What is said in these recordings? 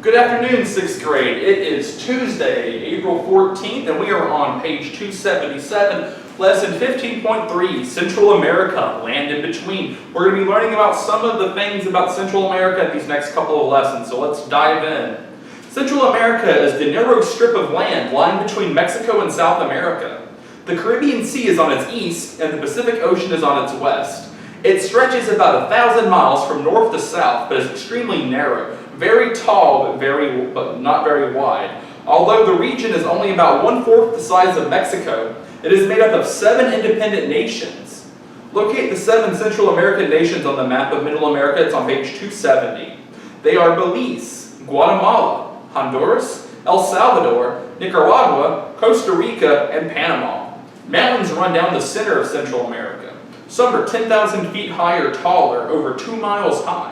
Good afternoon, 6th grade. It is Tuesday, April 14th, and we are on page 277, lesson 15.3, Central America, Land in Between. We're going to be learning about some of the things about Central America in these next couple of lessons, so let's dive in. Central America is the narrow strip of land lying between Mexico and South America. The Caribbean Sea is on its east, and the Pacific Ocean is on its west. It stretches about 1,000 miles from north to south, but is extremely narrow. Very tall, but not very wide. Although the region is only about 1/4 the size of Mexico, it is made up of 7 independent nations. Locate the 7 Central American nations on the map of Middle America. It's on page 270. They are Belize, Guatemala, Honduras, El Salvador, Nicaragua, Costa Rica, and Panama. Mountains run down the center of Central America. Some are 10,000 feet high or taller, over 2 miles high.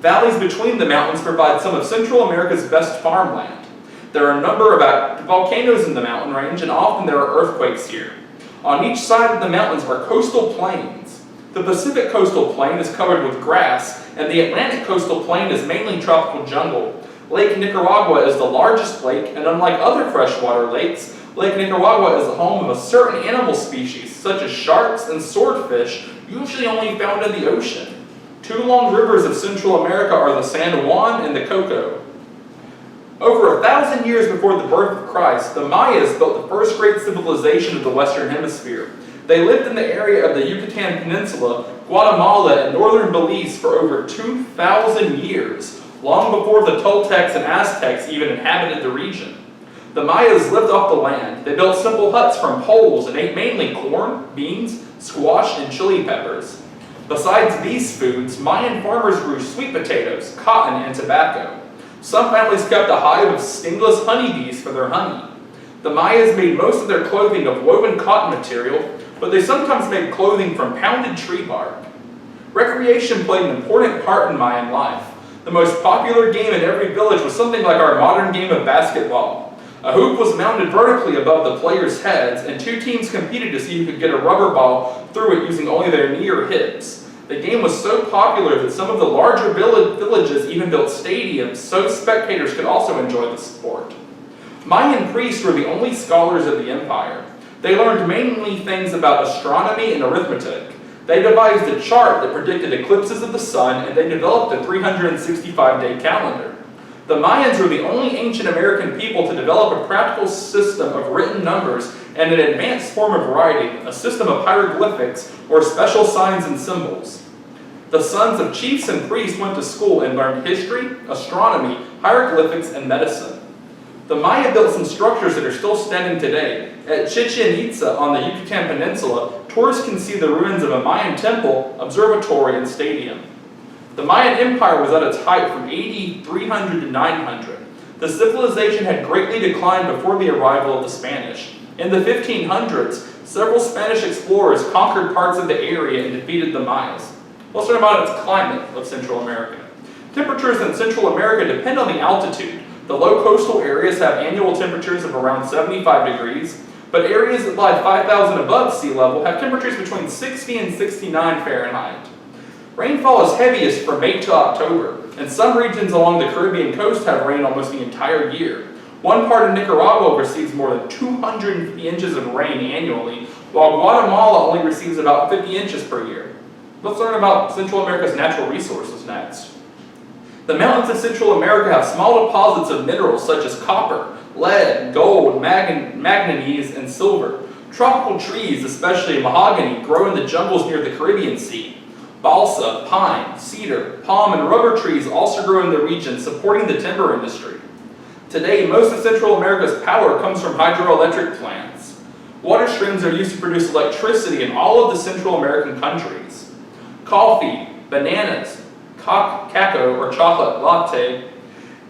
Valleys between the mountains provide some of Central America's best farmland. There are a number of volcanoes in the mountain range, and often there are earthquakes here. On each side of the mountains are coastal plains. The Pacific coastal plain is covered with grass, and the Atlantic coastal plain is mainly tropical jungle. Lake Nicaragua is the largest lake, and unlike other freshwater lakes, Lake Nicaragua is the home of a certain animal species, such as sharks and swordfish, usually only found in the ocean. 2 long rivers of Central America are the San Juan and the Coco. Over 1,000 years before the birth of Christ, the Mayas built the first great civilization of the Western Hemisphere. They lived in the area of the Yucatan Peninsula, Guatemala, and northern Belize for over 2,000 years, long before the Toltecs and Aztecs even inhabited the region. The Mayas lived off the land. They built simple huts from poles and ate mainly corn, beans, squash, and chili peppers. Besides these foods, Mayan farmers grew sweet potatoes, cotton, and tobacco. Some families kept a hive of stingless honeybees for their honey. The Mayas made most of their clothing of woven cotton material, but they sometimes made clothing from pounded tree bark. Recreation played an important part in Mayan life. The most popular game in every village was something like our modern game of basketball. A hoop was mounted vertically above the players' heads, and 2 teams competed to see who could get a rubber ball through it using only their knee or hips. The game was so popular that some of the larger villages even built stadiums so spectators could also enjoy the sport. Mayan priests were the only scholars of the empire. They learned mainly things about astronomy and arithmetic. They devised a chart that predicted eclipses of the sun, and they developed a 365-day calendar. The Mayans were the only ancient American people to develop a practical system of written numbers and an advanced form of writing, a system of hieroglyphics, or special signs and symbols. The sons of chiefs and priests went to school and learned history, astronomy, hieroglyphics, and medicine. The Maya built some structures that are still standing today. At Chichen Itza on the Yucatan Peninsula, tourists can see the ruins of a Mayan temple, observatory, and stadium. The Mayan Empire was at its height from AD 300 to 900. The civilization had greatly declined before the arrival of the Spanish. In the 1500s, several Spanish explorers conquered parts of the area and defeated the Mayas. Let's learn about its climate of Central America. Temperatures in Central America depend on the altitude. The low coastal areas have annual temperatures of around 75 degrees, but areas that lie 5,000 above sea level have temperatures between 60 and 69 Fahrenheit. Rainfall is heaviest from May to October, and some regions along the Caribbean coast have rain almost the entire year. One part of Nicaragua receives more than 250 inches of rain annually, while Guatemala only receives about 50 inches per year. Let's learn about Central America's natural resources next. The mountains of Central America have small deposits of minerals such as copper, lead, gold, manganese, and silver. Tropical trees, especially mahogany, grow in the jungles near the Caribbean Sea. Balsa, pine, cedar, palm, and rubber trees also grow in the region, supporting the timber industry. Today, most of Central America's power comes from hydroelectric plants. Water streams are used to produce electricity in all of the Central American countries. Coffee, bananas, cacao or chocolate latte,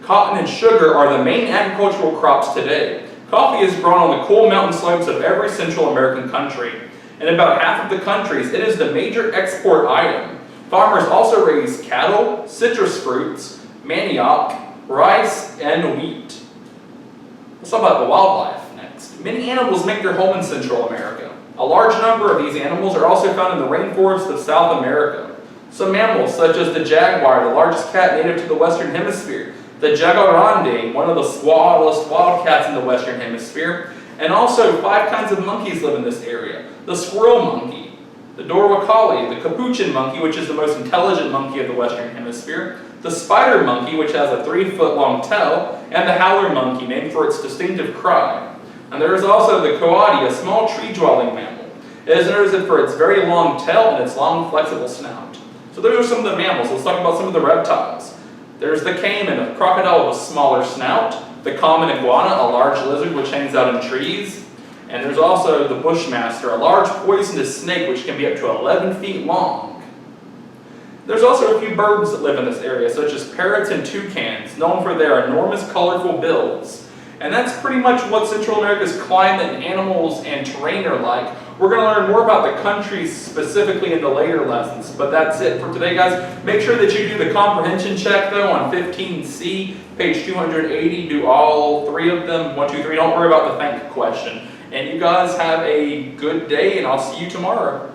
cotton, and sugar are the main agricultural crops today. Coffee is grown on the cool mountain slopes of every Central American country. In about half of the countries, it is the major export item. Farmers also raise cattle, citrus fruits, manioc, rice, and wheat. Let's talk about the wildlife next. Many animals make their home in Central America. A large number of these animals are also found in the rainforests of South America. Some mammals, such as the jaguar, the largest cat native to the Western Hemisphere, the jaguarandi, one of the smallest wildcats in the Western Hemisphere, and also 5 kinds of monkeys live in this area. The squirrel monkey, the dorwakali, the capuchin monkey, which is the most intelligent monkey of the Western Hemisphere, the spider monkey, which has a 3-foot-long tail, and the howler monkey, named for its distinctive cry. And there is also the coati, a small tree-dwelling mammal. It is noted for its very long tail and its long, flexible snout. So those are some of the mammals. Let's talk about some of the reptiles. There's the caiman, a crocodile with a smaller snout, the common iguana, a large lizard which hangs out in trees, and there's also the bushmaster, a large poisonous snake which can be up to 11 feet long. There's also a few birds that live in this area, such as parrots and toucans, known for their enormous colorful bills. And that's pretty much what Central America's climate, animals, and terrain are like. We're going to learn more about the countries specifically in the later lessons, but that's it for today, guys. Make sure that you do the comprehension check, though, on 15C, page 280. Do all 3 of them, 1, 2, 3. Don't worry about the thank question. And you guys have a good day, and I'll see you tomorrow.